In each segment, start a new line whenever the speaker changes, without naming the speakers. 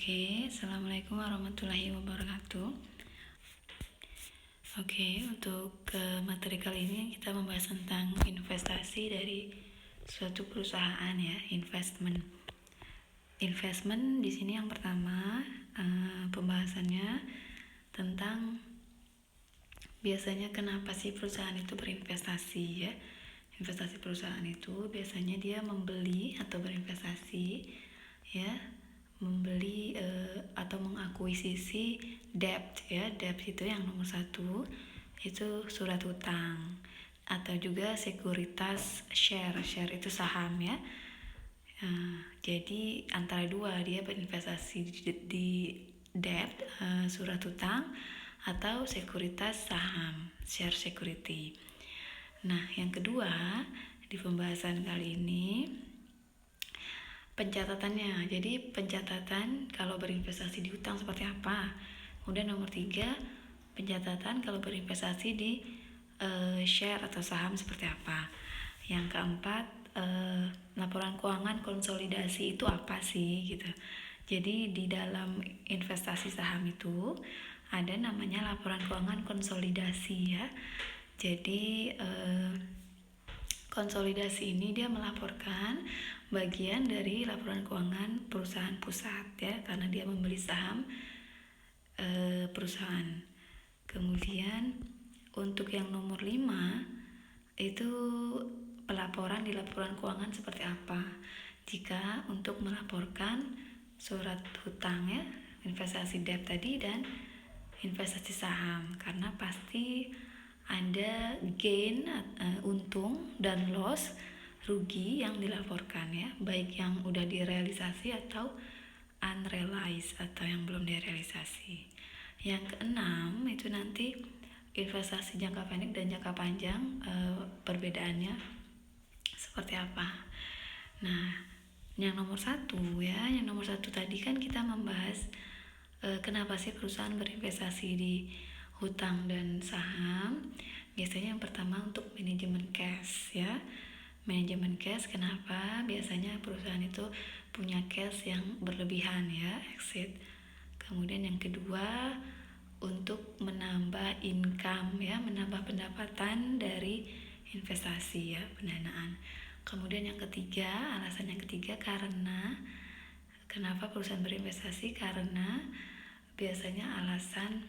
Oke, Assalamualaikum warahmatullahi wabarakatuh. Oke, untuk materi kali ini kita membahas tentang investasi dari suatu perusahaan ya, investment. Investment di sini yang pertama pembahasannya tentang biasanya kenapa sih perusahaan itu berinvestasi ya. Investasi perusahaan itu biasanya dia membeli atau berinvestasi ya, membeli atau mengakuisisi debt ya. Debt itu yang nomor satu itu surat hutang atau juga sekuritas share itu saham ya. Jadi antara dua dia berinvestasi di debt, surat hutang atau sekuritas saham, share security. Nah, yang kedua di pembahasan kali ini pencatatannya. Jadi pencatatan kalau berinvestasi di hutang seperti apa. Kemudian nomor 3, pencatatan kalau berinvestasi di share atau saham seperti apa. Yang keempat, laporan keuangan konsolidasi itu apa sih gitu. Jadi di dalam investasi saham itu ada namanya laporan keuangan konsolidasi ya. Jadi konsolidasi ini dia melaporkan bagian dari laporan keuangan perusahaan pusat ya, karena dia membeli saham perusahaan. Kemudian untuk yang nomor 5 itu pelaporan di laporan keuangan seperti apa. Jika untuk melaporkan surat hutang ya, investasi debt tadi dan investasi saham, karena pasti ada gain, untung dan loss, rugi yang dilaporkan ya, baik yang udah direalisasi atau unrealized atau yang belum direalisasi. Yang keenam itu nanti investasi jangka pendek dan jangka panjang, perbedaannya seperti apa. Nah, yang nomor 1 ya, yang nomor 1 tadi kan kita membahas kenapa sih perusahaan berinvestasi di hutang dan saham. Biasanya yang pertama untuk manajemen cash ya. Manajemen cash, kenapa? Biasanya perusahaan itu punya cash yang berlebihan ya, exit. Kemudian yang kedua untuk menambah income ya, menambah pendapatan dari investasi ya, pendanaan. Kemudian yang ketiga, alasan yang ketiga karena kenapa perusahaan berinvestasi, karena biasanya alasan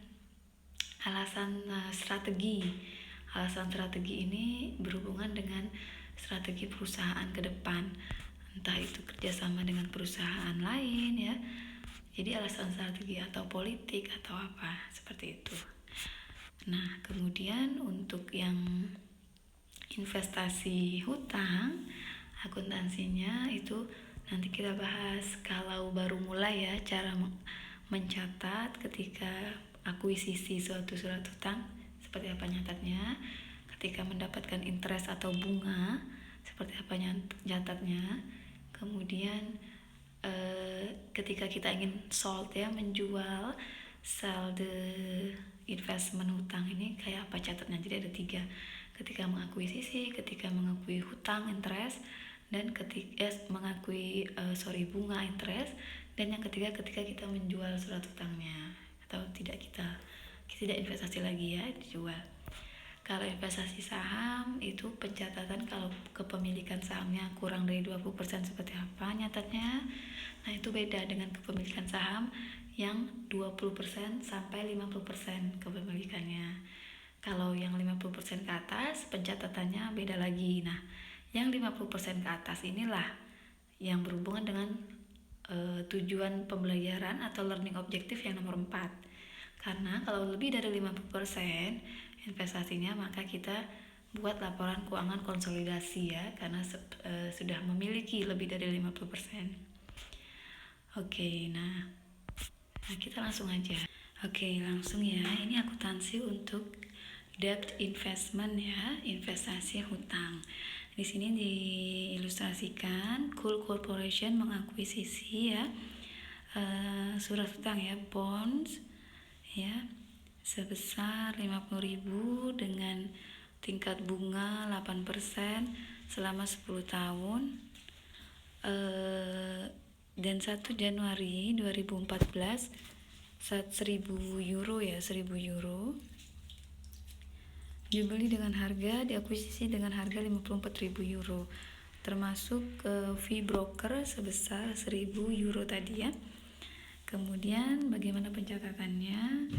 strategi. Alasan strategi ini berhubungan dengan strategi perusahaan ke depan, entah itu kerjasama dengan perusahaan lain ya. Jadi alasan strategi atau politik atau apa seperti itu. Nah, kemudian untuk yang investasi hutang, akuntansinya itu nanti kita bahas kalau baru mulai ya, cara mencatat ketika akuisisi suatu surat hutang seperti apa nyatatnya, ketika mendapatkan interest atau bunga seperti apa nyatatnya, kemudian ketika kita ingin sold ya, menjual, sell the investment hutang ini kayak apa catatnya. Jadi ada 3, ketika mengakuisisi, ketika mengakui hutang interest, dan ketika mengakui bunga interest, dan yang ketiga ketika kita menjual surat hutangnya atau tidak investasi lagi ya, dijual. Kalau investasi saham itu pencatatan kalau kepemilikan sahamnya kurang dari 20% seperti apa nyatatnya. Nah, itu beda dengan kepemilikan saham yang 20% sampai 50% kepemilikannya. Kalau yang 50% ke atas pencatatannya beda lagi. Nah, yang 50% ke atas inilah yang berhubungan dengan tujuan pembelajaran atau learning objective yang nomor 4. Karena kalau lebih dari 50% investasinya, maka kita buat laporan keuangan konsolidasi ya, karena sudah memiliki lebih dari 50%. Oke, nah kita langsung aja. Oke, langsung ya. Ini akuntansi untuk debt investment ya, investasi hutang. Di sini diilustrasikan Cool Corporation mengakuisisi ya surat hutang ya, bonds ya, sebesar 50.000 dengan tingkat bunga 8% selama 10 tahun. Dan 1 Januari 2014 saat 1000 euro ya, 1000 euro dibeli dengan harga, diakuisisi dengan harga 54.000 euro, termasuk fee broker sebesar 1000 euro tadi ya. Kemudian bagaimana pencatatannya?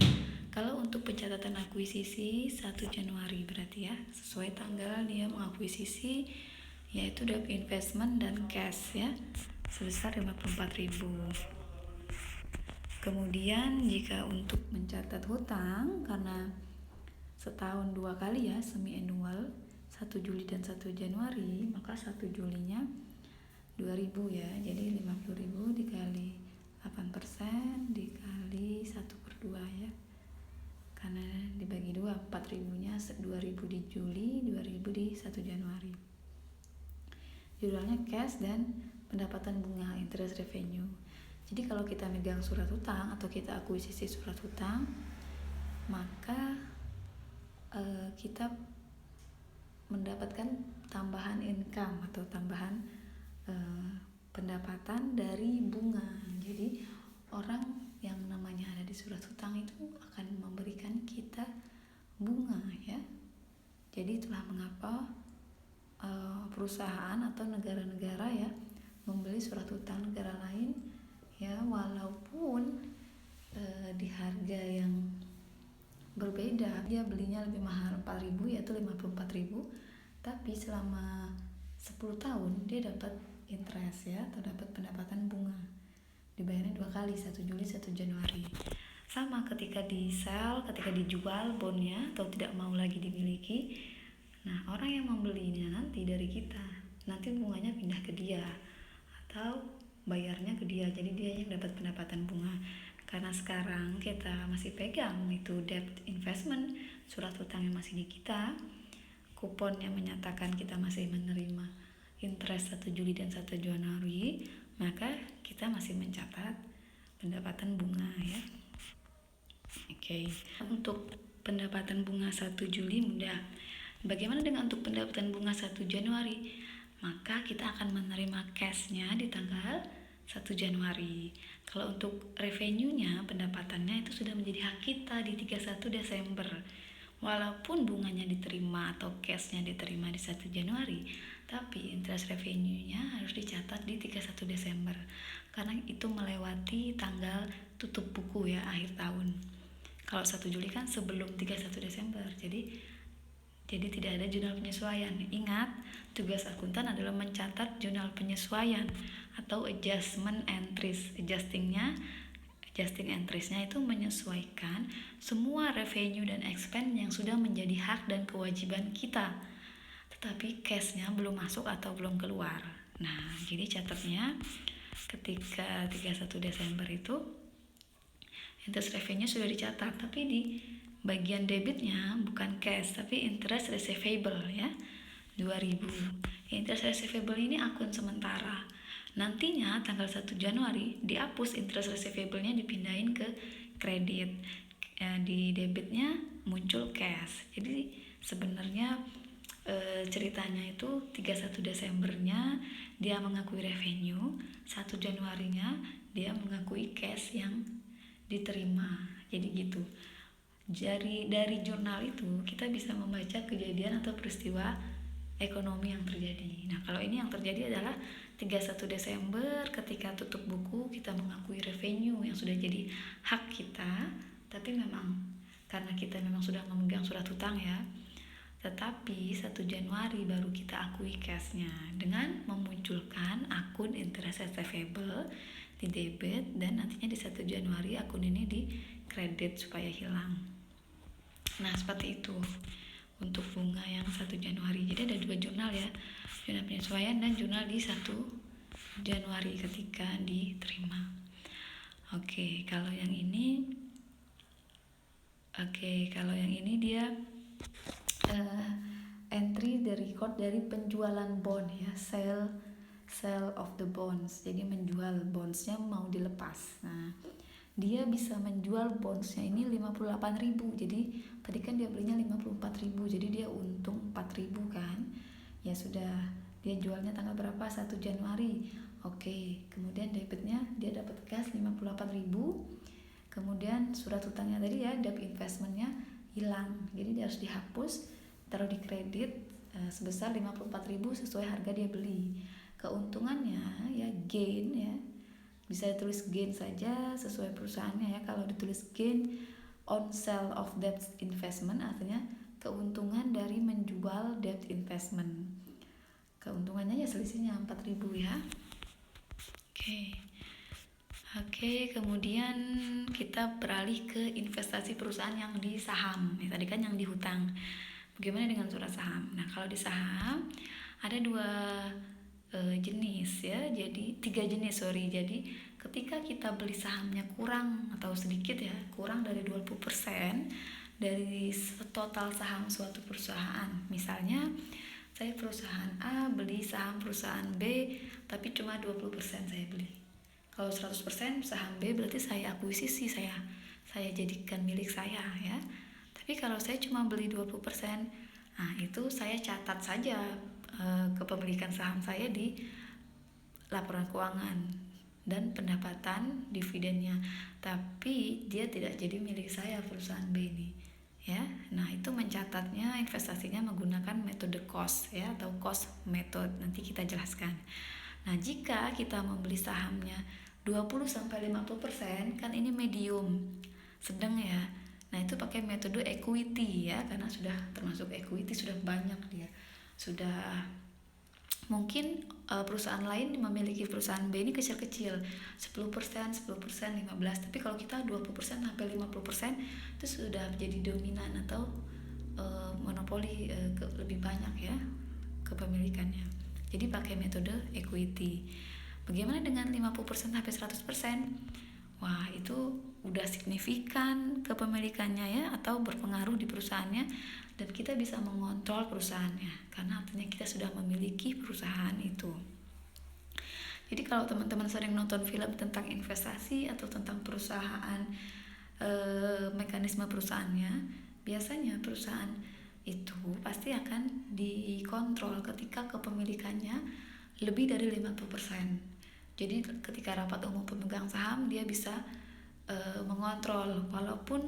Kalau untuk pencatatan akuisisi 1 Januari berarti ya, sesuai tanggal dia mengakuisisi, yaitu debt investment dan cash ya, sebesar 54.000. Kemudian jika untuk mencatat hutang, karena setahun 2 kali ya, semi annual, 1 Juli dan 1 Januari, maka 1 Julinya 2.000 ya, jadi 50.000 dikali 8% dikali 1/2 ya, karena dibagi 2, 4.000 nya 2.000 di Juli, 2.000 di 1 Januari. Judulnya cash dan pendapatan bunga, interest revenue. Jadi kalau kita megang surat hutang atau kita akuisisi surat hutang, maka kita mendapatkan tambahan income atau tambahan pendapatan dari bunga. Jadi orang yang namanya ada di surat hutang itu akan memberikan kita bunga ya. Jadi itulah mengapa perusahaan atau negara-negara ya membeli surat hutang negara lain ya, walaupun di harga yang berbeda, dia belinya lebih mahal 4.000 yaitu 54.000, tapi selama 10 tahun dia dapat interest ya, atau dapat pendapatan bunga, dibayarnya 2 kali, 1 Juli 1 Januari. Sama ketika di sell, ketika dijual bondnya atau tidak mau lagi dimiliki, nah orang yang membelinya nanti dari kita, nanti bunganya pindah ke dia atau bayarnya ke dia, jadi dia yang dapat pendapatan bunga. Karena sekarang kita masih pegang itu debt investment, surat hutang yang masih di kita, kupon yang menyatakan kita masih menerima interest 1 Juli dan 1 Januari, maka kita masih mencatat pendapatan bunga ya. Oke. Untuk pendapatan bunga 1 Juli mudah. Bagaimana dengan untuk pendapatan bunga 1 Januari? Maka kita akan menerima cashnya di tanggal 1 Januari. Kalau untuk revenue-nya, pendapatannya itu sudah menjadi hak kita di 31 Desember. Walaupun bunganya diterima atau cashnya diterima di 1 Januari, tapi interest revenue-nya harus dicatat di 31 Desember. Karena itu melewati tanggal tutup buku ya, akhir tahun. Kalau 1 Juli kan sebelum 31 Desember. Jadi tidak ada jurnal penyesuaian. Ingat, tugas akuntan adalah mencatat jurnal penyesuaian atau adjustment entries. Adjusting entries-nya itu menyesuaikan semua revenue dan expense yang sudah menjadi hak dan kewajiban kita, tetapi cash-nya belum masuk atau belum keluar. Nah, jadi catatnya ketika 31 Desember itu interest revenue sudah dicatat, tapi di bagian debitnya bukan cash tapi interest receivable ya, 2.000. Interest receivable ini akun sementara. Nantinya tanggal 1 Januari dihapus interest receivable-nya, dipindahin ke kredit. Di debitnya muncul cash. Jadi sebenarnya ceritanya itu 31 Desembernya dia mengakui revenue, 1 Januarinya dia mengakui cash yang diterima. Jadi gitu. Dari jurnal itu kita bisa membaca kejadian atau peristiwa ekonomi yang terjadi. Nah, kalau ini yang terjadi adalah 31 Desember ketika tutup buku kita mengakui revenue yang sudah jadi hak kita, tapi memang karena kita memang sudah memegang surat hutang ya. Tetapi 1 Januari baru kita akui cashnya dengan memunculkan akun interest receivable di debit, dan nantinya di 1 Januari akun ini di kredit supaya hilang. Nah, seperti itu untuk bunga yang 1 Januari. Jadi ada 2 jurnal ya, jurnal penyesuaian dan jurnal di 1 Januari ketika diterima. Kalau yang ini dia entry the record dari penjualan bond ya, sale of the bonds. Jadi menjual bondsnya mau dilepas. Nah, dia bisa menjual bondsnya ini 58.000. Jadi tadi kan dia belinya 54.000, jadi dia untung 4.000 kan. Ya sudah, dia jualnya tanggal berapa? 1 Januari. Oke, kemudian debitnya dia dapat cash 58.000. Kemudian surat utangnya tadi ya, debt investmentnya hilang, jadi dia harus dihapus, taruh di kredit sebesar 54.000 sesuai harga dia beli. Keuntungannya ya gain ya, bisa ditulis gain saja sesuai perusahaannya ya. Kalau ditulis gain on sale of debt investment artinya keuntungan dari menjual debt investment. Keuntungannya ya selisihnya 4.000 ya. Oke, kemudian kita beralih ke investasi perusahaan yang di saham. Ya, tadi kan yang di hutang. Bagaimana dengan surat saham? Nah, kalau di saham ada dua jenis ya. Jadi 3 jenis, sorry. Jadi ketika kita beli sahamnya kurang atau sedikit ya, kurang dari 20% dari total saham suatu perusahaan. Misalnya saya perusahaan A beli saham perusahaan B tapi cuma 20% saya beli. Kalau 100% saham B berarti saya akuisisi, saya jadikan milik saya ya. Tapi kalau saya cuma beli 20%, nah itu saya catat saja kepemilikan saham saya di laporan keuangan dan pendapatan dividennya. Tapi dia tidak jadi milik saya perusahaan B ini. Ya, nah itu mencatatnya investasinya menggunakan metode cost ya atau cost method, nanti kita jelaskan. Nah, jika kita membeli sahamnya 20-50% kan ini medium, sedang ya. Nah, itu pakai metode equity ya, karena sudah termasuk equity, sudah banyak dia. Sudah mungkin perusahaan lain memiliki perusahaan B ini kecil-kecil, 10%, 15%, tapi kalau kita 20% sampai 50% itu sudah menjadi dominan atau monopoli lebih banyak ya kepemilikannya. Jadi pakai metode equity. Bagaimana dengan 50% sampai 100%? Wah, itu udah signifikan kepemilikannya ya, atau berpengaruh di perusahaannya, dan kita bisa mengontrol perusahaannya karena artinya kita sudah memiliki perusahaan itu. Jadi kalau teman-teman sering nonton film tentang investasi atau tentang perusahaan, mekanisme perusahaannya, biasanya perusahaan itu pasti akan dikontrol ketika kepemilikannya lebih dari 50%. Jadi ketika rapat umum pemegang saham dia bisa mengontrol, walaupun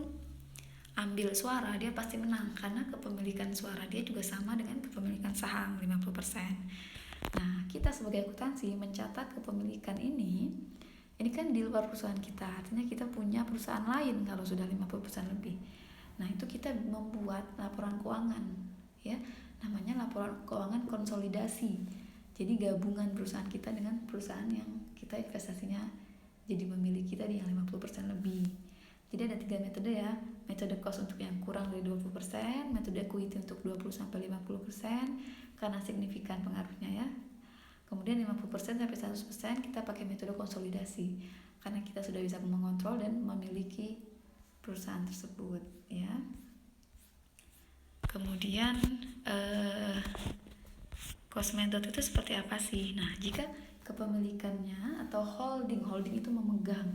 ambil suara dia pasti menang karena kepemilikan suara dia juga sama dengan kepemilikan saham 50%. Nah, kita sebagai akuntansi mencatat kepemilikan ini kan di luar perusahaan kita, artinya kita punya perusahaan lain kalau sudah 50% lebih. Nah, itu kita membuat laporan keuangan ya, namanya laporan keuangan konsolidasi. Jadi gabungan perusahaan kita dengan perusahaan yang kita investasinya jadi memiliki tadi yang 50% lebih. Jadi ada 3 metode ya. Metode cost untuk yang kurang dari 20%, metode equity untuk 20-50% karena signifikan pengaruhnya ya. Kemudian 50% sampai 100% kita pakai metode konsolidasi karena kita sudah bisa mengontrol dan memiliki perusahaan tersebut ya. Kemudian cost method itu seperti apa sih? Nah, jika kepemilikannya atau holding itu memegang,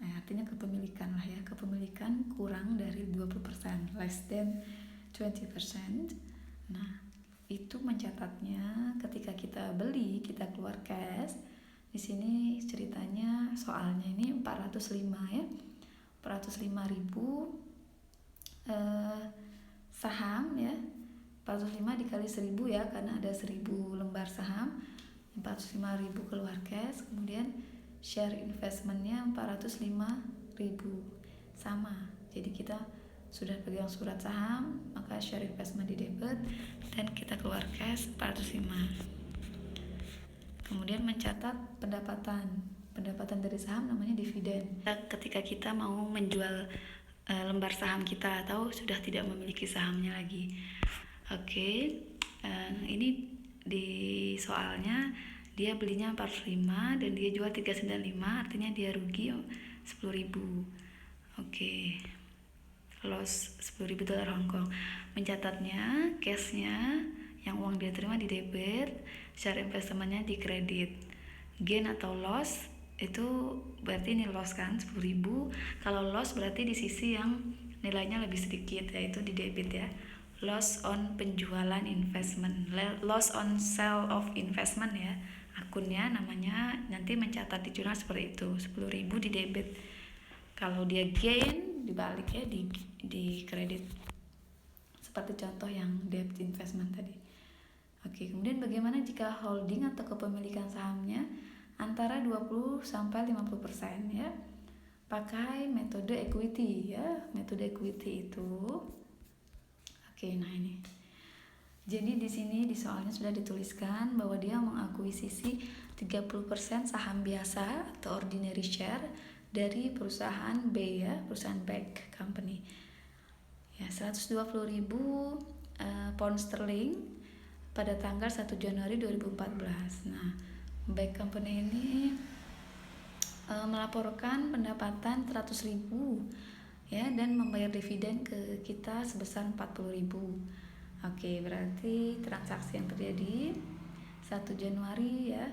nah, artinya kepemilikan lah ya, kepemilikan kurang dari 20%, less than 20%. Nah, itu mencatatnya ketika kita beli, kita keluar cash. Di sini ceritanya soalnya ini 405 ya. 405.000 saham ya. 405 dikali 1000 ya, karena ada 1000 lembar saham. 405.000 keluar cash, kemudian share investmentnya 405.000 sama. Jadi kita sudah pegang surat saham, maka share investment di debit dan kita keluar cash 405. Kemudian mencatat pendapatan dari saham namanya dividen. Ketika kita mau menjual lembar saham kita atau sudah tidak memiliki sahamnya lagi. Oke, ini di soalnya dia belinya 45 dan dia jual 395, artinya dia rugi 10.000. Oke, loss 10.000 dolar Hongkong. Mencatatnya cashnya yang uang dia terima di debit, share investmentnya di kredit. Gain atau loss itu berarti ini loss kan 10.000. Kalau loss berarti di sisi yang nilainya lebih sedikit, yaitu di debit ya. Loss on penjualan investment, loss on sale of investment ya, akunnya namanya nanti mencatat di jurnal seperti itu, 10.000 di debit. Kalau dia gain dibalik ya, di kredit. Seperti contoh yang debt investment tadi. Oke, kemudian bagaimana jika holding atau kepemilikan sahamnya antara 20 sampai 50% ya? Pakai metode equity ya. Metode equity itu nah ini. Jadi di sini di soalnya sudah dituliskan bahwa dia mengakuisisi 30% saham biasa atau ordinary share dari perusahaan B ya, perusahaan back company. Ya, 120.000 pound sterling pada tanggal 1 Januari 2014. Nah, back company ini melaporkan pendapatan 100.000 ya, dan membayar dividen ke kita sebesar 40.000. Oke, berarti transaksi yang terjadi 1 Januari ya,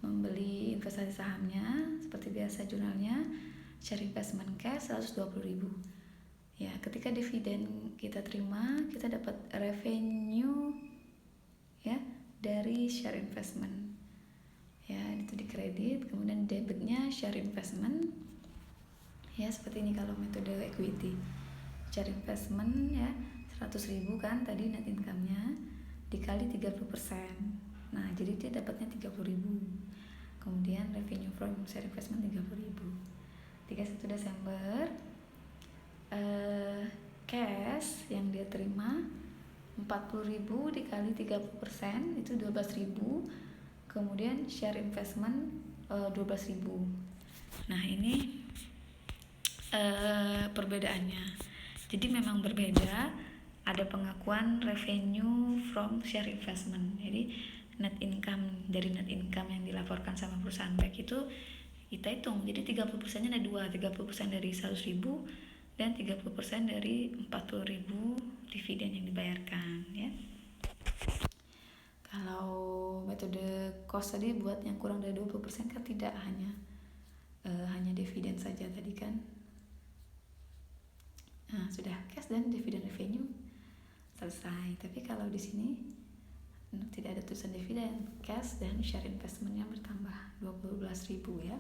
membeli investasi sahamnya seperti biasa jurnalnya, share investment cash 120.000. Ya, ketika dividen kita terima, kita dapat revenue ya dari share investment. Ya, itu dikredit, kemudian debitnya share investment. Ya, seperti ini kalau metode equity. Share investment ya 100.000 kan tadi net income-nya dikali 30%. Nah, jadi dia dapatnya 30.000. Kemudian revenue from share investment 30.000. 31 Desember cash yang dia terima 40.000 dikali 30% itu 12.000. Kemudian share investment 12.000. Nah, ini perbedaannya. Jadi memang berbeda, ada pengakuan revenue from share investment. Jadi net income, dari net income yang dilaporkan sama perusahaan back itu kita hitung. Jadi 30% ada dua, 30% dari 100.000 dan 30% dari 40.000 dividen yang dibayarkan ya. Kalau metode cost tadi buat yang kurang dari 20% kan tidak, hanya dividen saja tadi kan. Nah, sudah cash dan dividen revenue selesai. Tapi kalau di sini tidak ada tulisan dividen, cash dan share investmentnya bertambah 12.000 ya.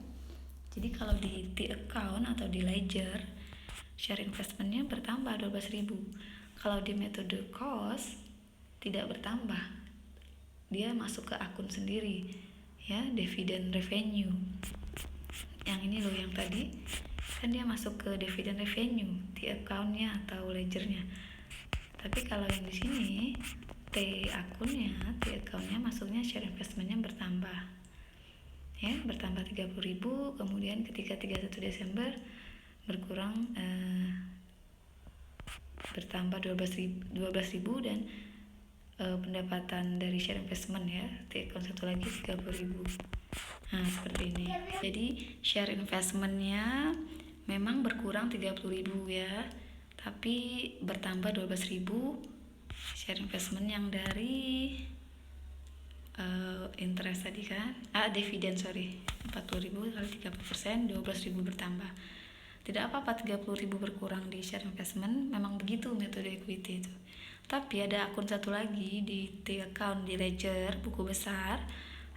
Jadi kalau di account atau di ledger, share investmentnya bertambah 12.000. Kalau di metode cost tidak bertambah, dia masuk ke akun sendiri ya, dividen revenue. Yang ini loh, yang tadi kan dia masuk ke dividen revenue di accountnya atau ledgernya. Tapi kalau yang di sini T accountnya masuknya share investmentnya bertambah ya, bertambah 30.000. Kemudian ketika 31 Desember berkurang bertambah 12.000 dan pendapatan dari share investment ya, T account satu lagi 30.000. Nah, seperti ini. Jadi share investmentnya memang berkurang 30.000 ya, tapi bertambah 12.000 share investment yang dari interest tadi kan, dividen 40.000 kali 30%, 12.000 bertambah. Tidak apa-apa 30.000 berkurang di share investment, memang begitu metode equity itu. Tapi ada akun satu lagi di T account di ledger buku besar,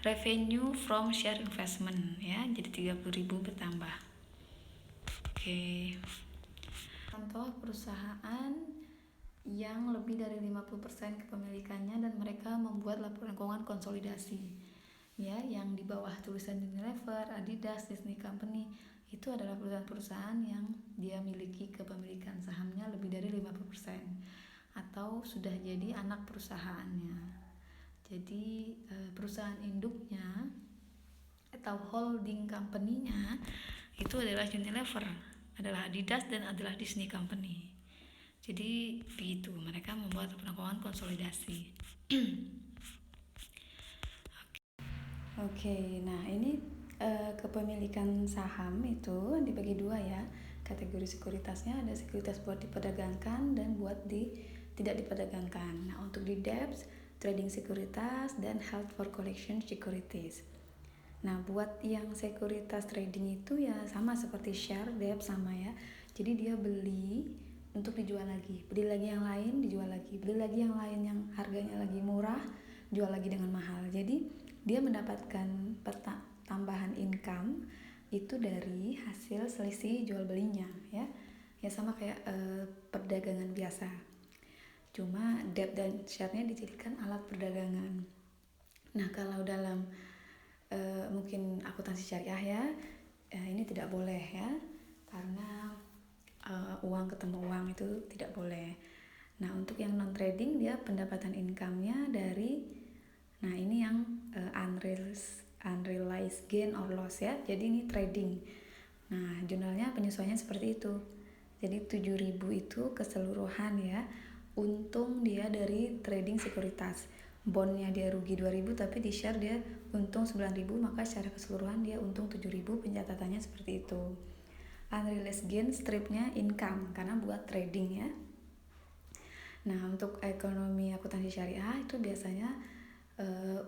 revenue from share investment ya, jadi 30.000 bertambah. Oke. Contoh perusahaan yang lebih dari 50% kepemilikannya dan mereka membuat laporan keuangan konsolidasi ya, yang di bawah tulisan Unilever, Adidas, Disney Company itu adalah perusahaan-perusahaan yang dia miliki kepemilikan sahamnya lebih dari 50% atau sudah jadi anak perusahaannya. Jadi perusahaan induknya atau holding company-nya itu adalah Unilever, adalah Adidas, dan adalah Disney Company. Jadi begitu, mereka membuat laporan keuangan konsolidasi. Oke, nah ini kepemilikan saham itu dibagi dua ya. Kategori sekuritasnya ada sekuritas buat diperdagangkan dan buat tidak diperdagangkan. Nah, untuk di debts, trading sekuritas, dan held for collection securities. Nah, buat yang sekuritas trading itu ya sama seperti share, debt sama ya. Jadi dia beli untuk dijual lagi, beli lagi yang lain, dijual lagi, beli lagi yang lain yang harganya lagi murah, jual lagi dengan mahal. Jadi dia mendapatkan tambahan income itu dari hasil selisih jual belinya, ya sama kayak perdagangan biasa. Cuma debt dan share-nya dijadikan alat perdagangan. Nah, kalau dalam mungkin akuntansi syariah ya, ini tidak boleh ya, karena uang ketemu uang itu tidak boleh. Nah, untuk yang non trading dia pendapatan income-nya dari, nah ini yang unrealized gain or loss ya. Jadi ini trading. Nah, jurnalnya penyesuaiannya seperti itu. Jadi 7.000 itu keseluruhan ya. Untung dia dari trading sekuritas. Bondnya dia rugi 2.000 tapi di share dia untung 9.000, maka secara keseluruhan dia untung 7.000, pencatatannya seperti itu. Unrealized gain stripnya income karena buat trading ya. Nah, untuk ekonomi akuntansi syariah itu biasanya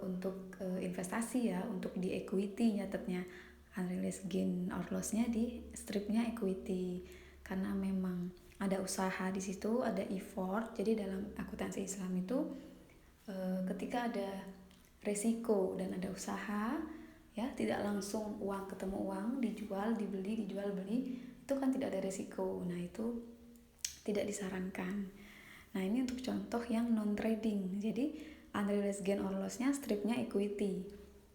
untuk investasi ya, untuk di equity nyatetnya. Unrealized gain or loss-nya di stripnya equity karena memang ada usaha di situ, ada effort. Jadi dalam akuntansi Islam itu ketika ada resiko dan ada usaha ya, tidak langsung uang ketemu uang, dijual dibeli, dijual beli, itu kan tidak ada resiko. Nah, itu tidak disarankan. Nah, ini untuk contoh yang non trading. Jadi unrealized gain or loss-nya stripnya equity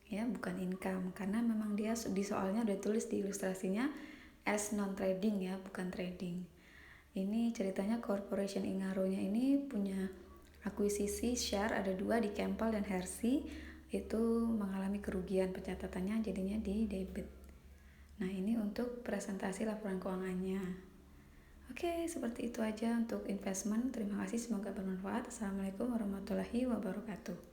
ya, bukan income, karena memang dia di soalnya udah tulis di ilustrasinya as non trading ya, bukan trading. Ini ceritanya Corporation Ingaro-nya ini punya akuisisi share ada 2 di Campbell dan Hershey, itu mengalami kerugian, pencatatannya jadinya di debit. Nah, ini untuk presentasi laporan keuangannya. Oke, seperti itu aja untuk investment. Terima kasih, semoga bermanfaat. Assalamualaikum warahmatullahi wabarakatuh.